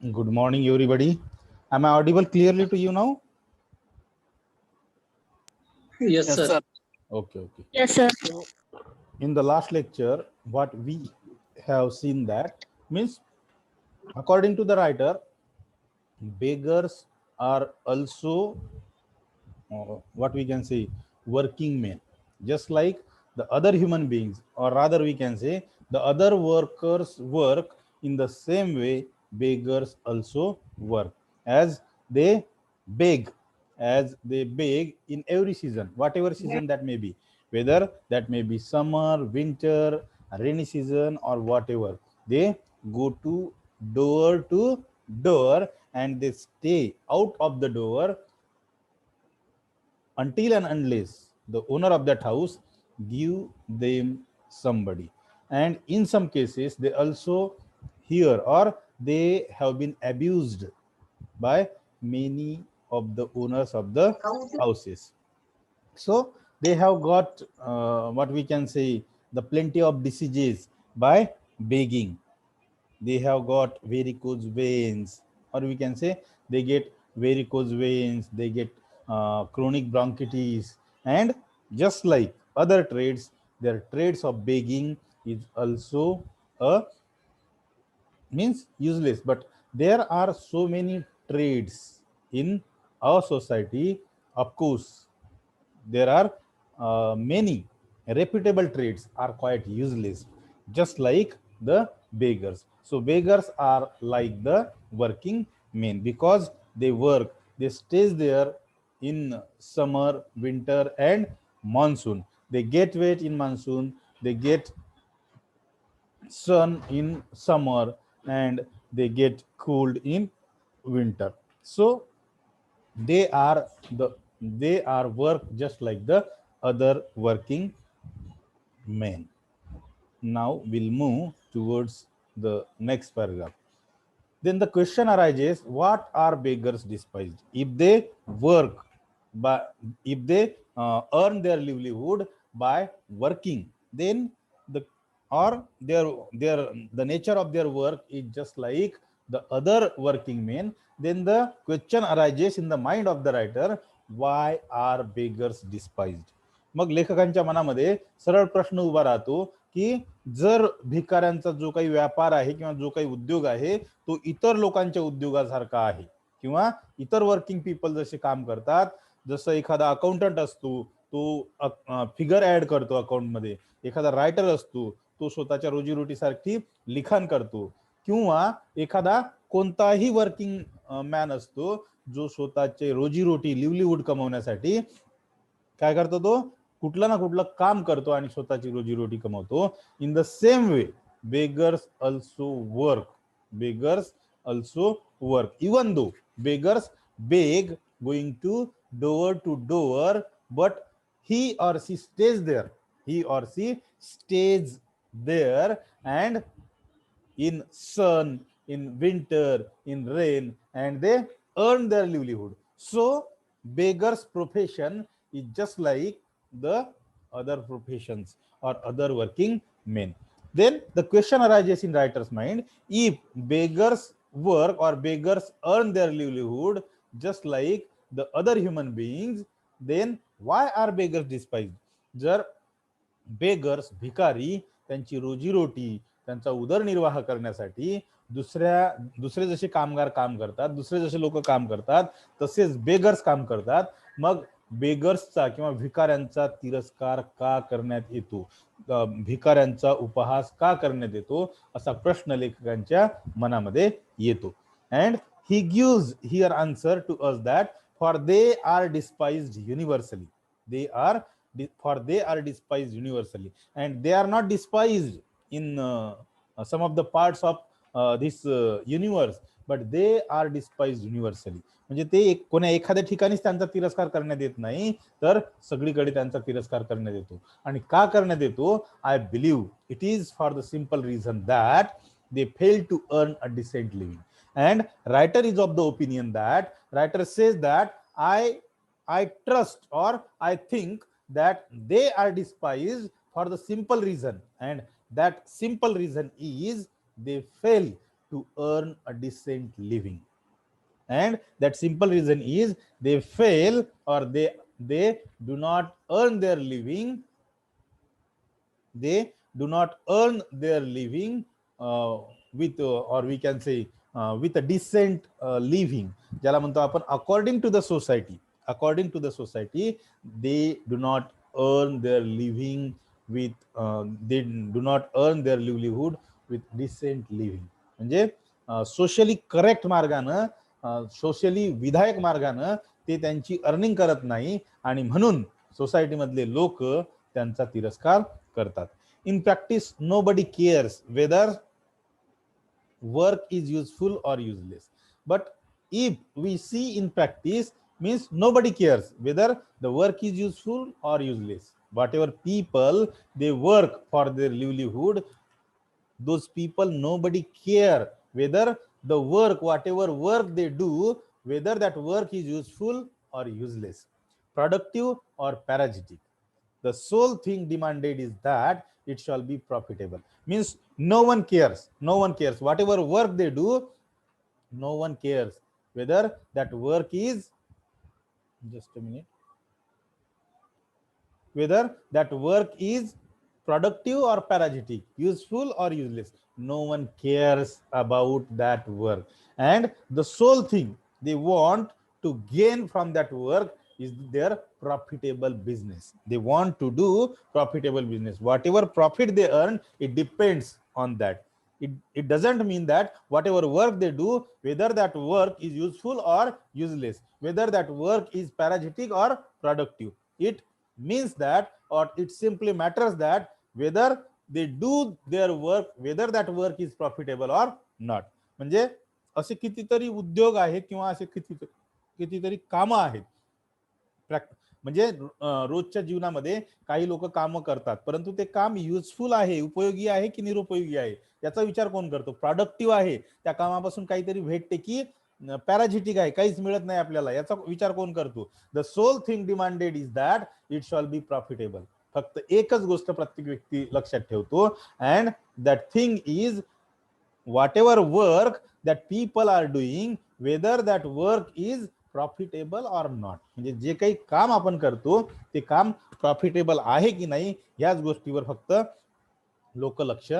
Good morning, everybody. Am I audible clearly to you now? Yes, Yes, sir. sir. Okay. Yes, sir. So, in the last lecture, what we have seen that means, according to the writer, beggars are also what we can say working men, just like the other human beings, or rather, we can say the other workers work in the same way. Beggars also work as they beg, in every season, whatever season that may be, whether that may be summer, winter, rainy season, or whatever. They go to door and they stay out of the door until and unless the owner of that house give them somebody. And in some cases they also hear, or they have been abused by many of the owners of the houses. So they have got what we can say the plenty of diseases by begging. They have got varicose veins, or we can say they get varicose veins, they get chronic bronchitis. And just like other trades, their trades of begging is also a means useless. But there are so many trades in our society. Of course, there are many reputable trades are quite useless, just like the beggars. So beggars are like the working men, because they work, they stays there in summer, winter, and monsoon. They get wet in monsoon, they get sun in summer, and they get cooled in winter. So they are they are work just like the other working men. Now we'll move towards the next paragraph. Then the question arises, what are beggars despised? If they work, but if they earn their livelihood by working, then the or their the nature of their work is just like the other working men, then the question arises in the mind of the writer, why are beggars despised? मग लेखकांच्या मनामध्ये सरळ प्रश्न उभा राहतो की जर भिकाऱ्यांचा जो काही व्यापार आहे किंवा जो काही उद्योग आहे तो इतर लोकांच्या उद्योगासारखा आहे, किंवा इतर वर्किंग पीपल जसे काम करतात, जसं एखादा अकाउंटंट असतो तो फिगर ऍड करतो अकाउंटमध्ये, एखादा रायटर असतो तो स्वतःच्या रोजीरोटीसाठी लिखाण करतो, किंवा एखादा कोणताही वर्किंग मॅन असतो जो स्वतःचे रोजीरोटी लिव्हलीहूड कमवण्यासाठी काय करतो, तो कुठलं ना कुठलं काम करतो आणि स्वतःची रोजीरोटी कमवतो. इन the same way beggars also work. Beggars also work, even though beggars beg going to door, but he or she stays there. He or she stays there, and in sun, in winter, in rain, and they earn their livelihood. So beggars profession is just like the other professions or other working men. Then the question arises in writer's mind, if beggars work or beggars earn their livelihood just like the other human beings, then why are beggars despised? जर beggars भिकारी त्यांची रोजीरोटी, त्यांचा उदरनिर्वाह करण्यासाठी दुसरे जसे कामगार काम करतात, दुसरे जसे लोक काम करतात, तसेच बेगर्स काम करतात, मग बेगर्सचा किंवा भिकाऱ्यांचा तिरस्कार का करण्यात येतो, भिकाऱ्यांचा उपहास का करण्यात येतो, असा प्रश्न लेखकांच्या मनामध्ये येतो. And he gives here answer to us that for they are despised universally. they are despised universally, and they are not despised in some of the parts of this universe, but they are despised universally. म्हणजे ते कोणा एखाद्या ठिकाणीच त्यांचा तिरस्कार करण्यात येत नाही, तर सगळीकडे त्यांचा तिरस्कार करण्यात येतो. आणि का करण्यात येतो? I believe it is for the simple reason that they fail to earn a decent living. And writer is of the opinion that, writer says that I trust or I think that they are despised for the simple reason, and that simple reason is they fail to earn a decent living. And that simple reason is they fail, or they do not earn their living, they do not earn their living with or we can say with a decent living, ज्याला म्हणतो आपण according to the society. According to the society, they do not earn their living with they do not earn their livelihood with decent living. म्हणजे socially correct मार्गानं, socially विधायक मार्गानं ते त्यांची earning करत नाही, आणि म्हणून सोसायटीमधले लोक त्यांचा तिरस्कार करतात. In practice, nobody cares whether work is useful or useless. But if we see in practice, means nobody cares whether the work is useful or useless. Whatever people they work for their livelihood, those people, nobody care whether the work, whatever work they do, whether that work is useful or useless, productive or parasitic. The sole thing demanded is that it shall be profitable. Means no one cares, no one cares whatever work they do, no one cares whether that work is, just a minute, whether that work is productive or parasitic, useful or useless. No one cares about that work, and the sole thing they want to gain from that work is their profitable business. They want to do profitable business. Whatever profit they earn, it depends on that. It doesn't mean that whatever work they do, whether that work is useful or useless, whether that work is parasitic or productive. It means that, or it simply matters that whether they do their work, whether that work is profitable or not. म्हणजे असे कितीतरी उद्योग आहेत किंवा असे कितीतरी कामं आहेत, म्हणजे रोजच्या जीवनामध्ये काही लोक काम करतात, परंतु ते काम युजफुल आहे, उपयोगी आहे की निरुपयोगी आहे याचा विचार कोण करतो? प्रोडक्टिव्ह आहे, त्या कामापासून काहीतरी भेटते की पॅराझिटिक आहे, काहीच मिळत नाही आपल्याला, याचा विचार कोण करतो? The soul thing demanded is that it shawl be profitable. फक्त एकच गोष्ट प्रत्येक व्यक्ती लक्षात ठेवतो, and that thing is whatever work that people are doing, whether that work is profitable or not. म्हणजे जे काही काम आपण करतो ते काम प्रॉफिटेबल आहे की नाही याच गोष्टीवर फक्त लोक लक्ष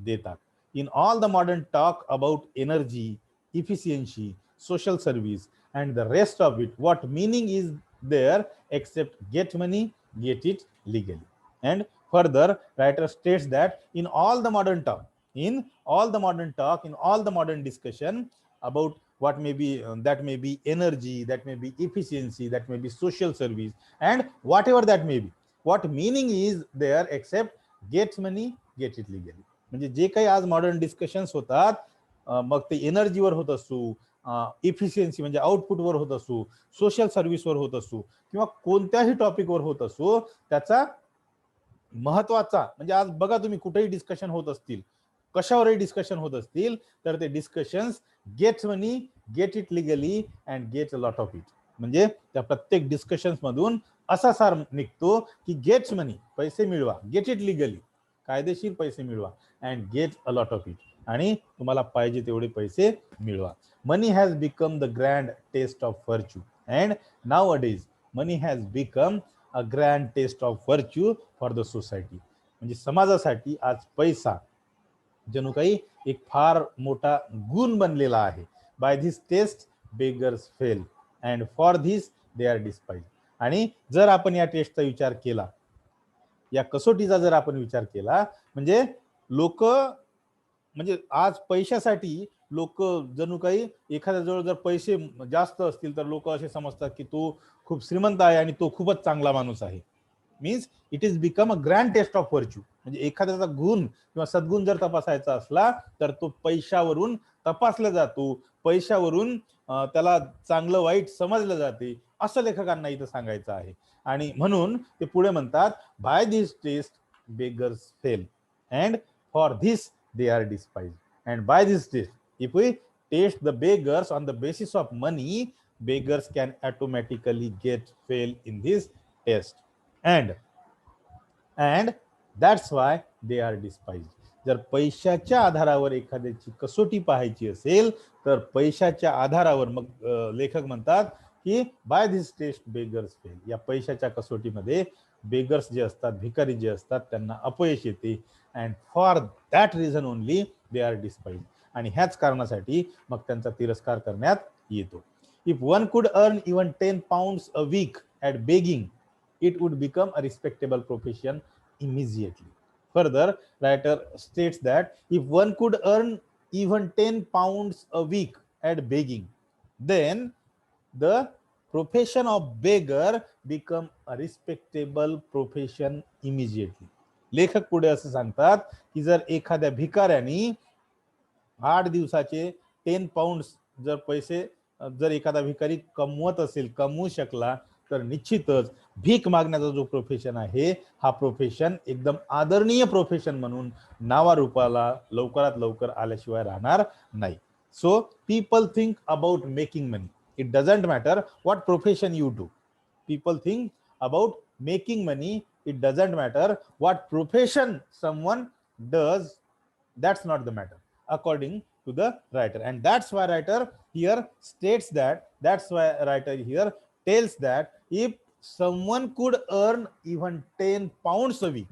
देतात. In all the modern talk about energy, efficiency, social service and the rest of it, what meaning is there except get money, get it legally. And further writer states that in all the modern talk, in all the modern talk, in all the modern discussion about what may be that may be energy, that may be efficiency, that may be social service, and whatever that may be, what meaning is there except get money, get it legally. म्हणजे जे काही आज modern discussions होतात, मग ते एनर्जीवर होत असू, efficiency म्हणजे आउटपुटवर होत असू, सोशल सर्व्हिसवर होत असू, किंवा कोणत्याही टॉपिकवर होत असू, त्याचा महत्वाचा म्हणजे आज बघा तुम्ही कुठेही डिस्कशन होत असतील, कशावरही डिस्कशन होत असतील, तर ते discussions gate money, get it legally and get a lot of it. म्हणजे त्या प्रत्येक डिस्कशन्स मधून असा सार निघतो की गेट्स मनी, पैसे मिळवा, गेट इट लिगली, कायदेशीर पैसे मिळवा, and get a lot of it, आणि तुम्हाला पाहिजे तेवढे पैसे मिळवा. Money has become the grand test of virtue, and nowadays money has become a grand test of virtue for the society. म्हणजे समाजासाठी आज पैसा जणू काही एक फार मोठा गुण बनलेला आहे. By this test beggars fail and for this they are despise. आणि जर आपण या टेस्टचा विचार केला, या कसोटीचा जर आपण विचार केला, म्हणजे लोक, म्हणजे आज पैशासाठी लोक जणू काही एखाद्याजवळ जर पैसे जास्त असतील तर लोक असे समजतात की तो खूप श्रीमंत आहे आणि तो खूपच चांगला माणूस आहे. Means it is become a grand test of virtue. म्हणजे एखाद्याचा गुण किंवा सद्गुण जर तपासायचा असला तर तो पैशावरून तपासला जातो, पैशावरून त्याला चांगलं वाईट समजलं जाते, असं लेखकांना इथं सांगायचं आहे. आणि म्हणून ते पुढे म्हणतात, by this test beggars fail and for this they are despised. And by this test, if we test the beggars on the basis of money, beggars can automatically get fail in this test, and that's why they are despised. जर पैशाच्या आधारावर एखाद्याची कसोटी पाहायची असेल तर पैशाच्या आधारावर मग लेखक म्हणतात की by this test beggars fail. या पैशाच्या कसोटीमध्ये बेगर्स जे असतात, भिकारी जे असतात, त्यांना अपयश येते. And for that reason only they are despise. आणि ह्याच कारणासाठी मग त्यांचा तिरस्कार करण्यात येतो. If one could earn even 10 pounds a week at begging, it would become a respectable profession immediately. Further, writer states that if one could earn even 10 pounds a week at begging, then the profession of beggar become a respectable profession immediately. लेखक पुढे असं सांगतात की जर एखाद्या भिकाऱ्याने 8 दिवसाचे 10 pounds जर पैसे जर एखादा भिकारी कमवत असेल, कमवू शकला, तर निश्चितच भीक मागण्याचा जो प्रोफेशन आहे हा प्रोफेशन एकदम आदरणीय प्रोफेशन म्हणून नावारूपाला लवकरात लवकर आल्याशिवाय राहणार नाही. So people think about making money. It doesn't matter what profession you do. People think about making money. It doesn't matter what profession someone does. That's not the matter according to the writer. And that's why writer here states that, that's why writer here tells that if someone could earn even 10 pounds a week,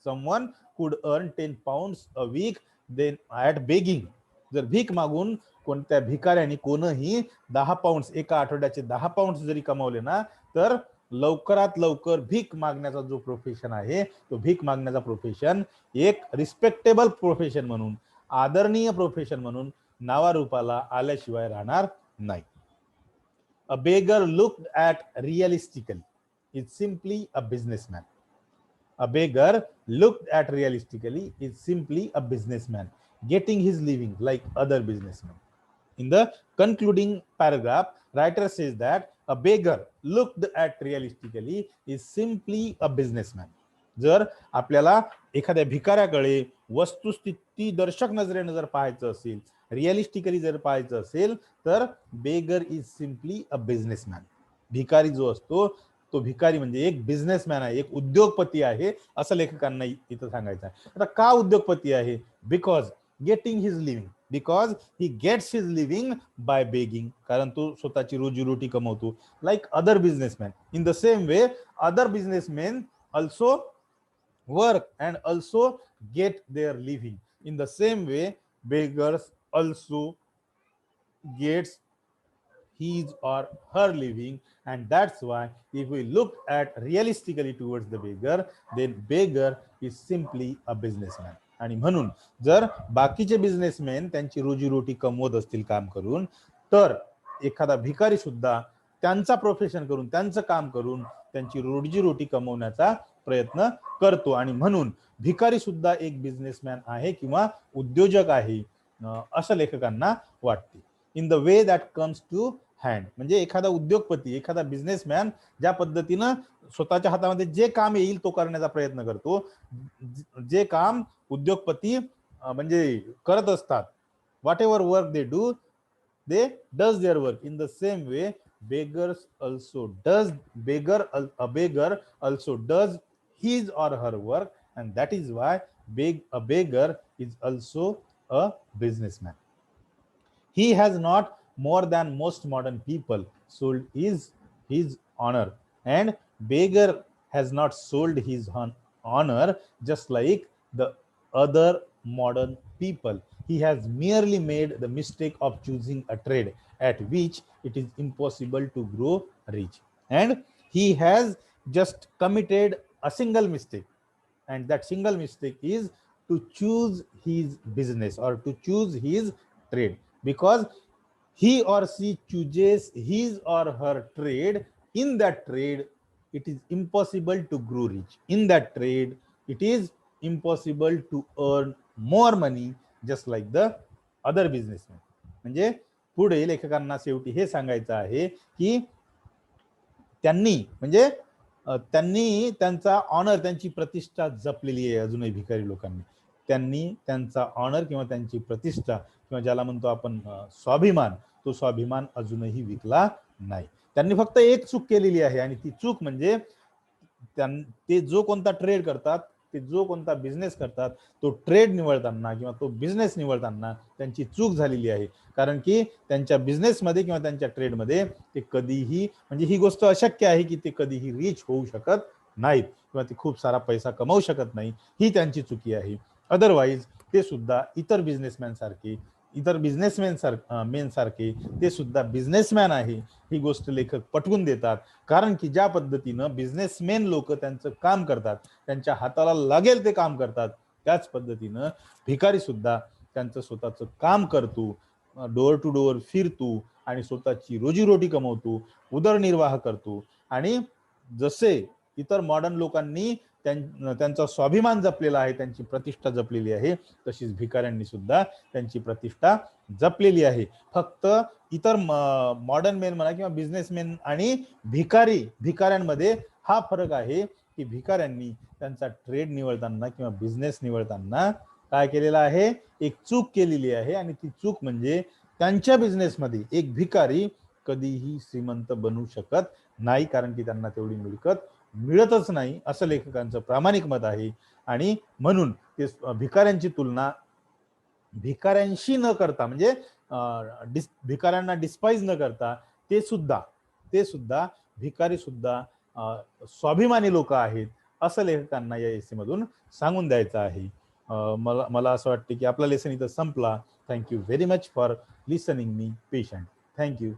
someone could earn 10 pounds a week, then at begging, जर भीक मागून कोणत्या भिकाऱ्याने कोणही 10 pounds एका आठवड्याचे 10 pounds जरी कमावले ना, तर लवकरात लवकर भीक मागण्याचा जो प्रोफेशन आहे तो भीक मागण्याचा प्रोफेशन एक रिस्पेक्टेबल प्रोफेशन म्हणून, आदरणीय प्रोफेशन म्हणून नावारूपाला आल्याशिवाय राहणार नाही. A beggar looked at realistically is simply a businessman. A beggar looked at realistically is simply a businessman getting his living like other businessmen. In the concluding paragraph, writer says that a beggar looked at realistically is simply a businessman. जर आपल्याला एखाद्या भिकाऱ्याकडे वस्तुस्थिती दर्शक नजरेने जर पाहायचं असेल, realistically जर पाहायचं असेल, तर बेगर इज सिम्पली अ बिझनेसमॅन. भिकारी जो असतो तो भिकारी म्हणजे एक बिझनेसमॅन आहे, एक उद्योगपती आहे, असं लेखकांना इथं सांगायचं आहे. आता का उद्योगपती आहे? Because getting his living, because he gets his living by begging, कारण तो स्वतःची रोजीरोटी कमवतो. Like other businessman, in the same way other businessman also work and also get their living. In the same way, beggars also gets his or her living, and that's why if we look at realistically towards the beggar, then beggar is simply a businessman. आणि म्हणून जर बाकीचे businessman त्यांची रोजीरोटी कमवत असतील काम करून, तर एखादा भिकारी सुद्धा त्यांचा प्रोफेशन करून, त्यांचं काम करून त्यांची रोजीरोटी कमवण्याचा प्रयत्न करतो. आणि म्हणून भिकारी सुद्धा एक बिझनेसमॅन आहे किंवा उद्योजक आहे असं लेखकांना वाटते. In the way that comes to hand, म्हणजे एखादा उद्योगपती, एखादा बिझनेसमॅन ज्या पद्धतीनं स्वतःच्या हातामध्ये जे काम येईल तो करण्याचा प्रयत्न करतो, जे काम उद्योगपती म्हणजे करत असतात, what ever work they do, they does their work. In the same way, beggars also does a beggar also does his or her work, and that is why a beggar is also a businessman. He has not more than most modern people sold his honor, and beggar has not sold his honor just like the other modern people. He has merely made the mistake of choosing a trade at which it is impossible to grow rich. And he has just committed a single mistake. And that single mistake is to choose his business or to choose his trade. Because he or she chooses his or her trade, in that trade, it is impossible to grow rich. In that trade, it is impossible to earn more money just like the other businessmen. म्हणजे पुढे लेखकांना शेवटी हे सांगायचं आहे की त्यांनी म्हणजे त्यांनी त्यांचा ऑनर, त्यांची प्रतिष्ठा जपलेली आहे अजूनही भिकारी लोकांनी. त्यांनी त्यांचा ऑनर किंवा त्यांची प्रतिष्ठा किंवा ज्याला म्हणतो आपण स्वाभिमान, तो स्वाभिमान अजूनही विकला नाही. त्यांनी फक्त एक चूक केलेली आहे आणि ती चूक म्हणजे ते जो कोणता ट्रेड करतात ते जो कोणता बिझनेस करतात तो ट्रेड निवडताना किंवा तो बिझनेस निवडताना त्यांची चूक झालेली आहे. कारण की त्यांच्या बिझनेसमध्ये किंवा त्यांच्या ट्रेडमध्ये ते कधीही म्हणजे ही गोष्ट अशक्य आहे की ते कधीही रीच होऊ शकत नाहीत किंवा ते खूप सारा पैसा कमावू शकत नाही, ही त्यांची चुकी आहे. अदरवाईज ते सुद्धा इतर बिझनेसमॅन सारखे इतर मेन सारखे ते सुद्धा बिझनेसमॅन आहे, ही गोष्ट लेखक पटवून देतात. कारण की ज्या पद्धतीनं बिझनेसमॅन लोक त्यांचं काम करतात, त्यांच्या हाताला लागेल ते काम करतात, त्याच पद्धतीनं भिकारी सुद्धा त्यांचं स्वतःचं काम करतो, डोअर टू डोअर फिरतो आणि स्वतःची रोजीरोटी कमवतो, उदरनिर्वाह करतो. आणि जसे इतर मॉडर्न लोकांनी त्यांचा स्वाभिमान जपलेला आहे, त्यांची प्रतिष्ठा जपलेली आहे, तशीच भिकाऱ्यांनी सुद्धा त्यांची प्रतिष्ठा जपलेली आहे. फक्त इतर मॉडर्न मेन म्हणा किंवा बिझनेसमॅन आणि भिकाऱ्यांमध्ये हा फरक आहे की भिकाऱ्यांनी त्यांचा ट्रेड निवडताना किंवा बिझनेस निवडताना काय केलेलं आहे, एक चूक केलेली आहे. आणि ती चूक म्हणजे त्यांच्या बिझनेसमध्ये एक भिकारी कधीही श्रीमंत बनू शकत नाही, कारण की त्यांना तेवढी मिळकत मिळतच नाही, असं लेखकांचं प्रामाणिक मत आहे. आणि म्हणून ते भिकाऱ्यांची तुलना भिकाऱ्यांशी न करता म्हणजे भिकाऱ्यांना डिस्पाइज न करता ते सुद्धा भिकारी सुद्धा स्वाभिमानी लोक आहेत, असं लेखकांना या एसे मधून सांगून द्यायचं आहे. मला मला असं वाटतं की आपला लेसन इथं संपला. Thank you very much for listening me patient. Thank you.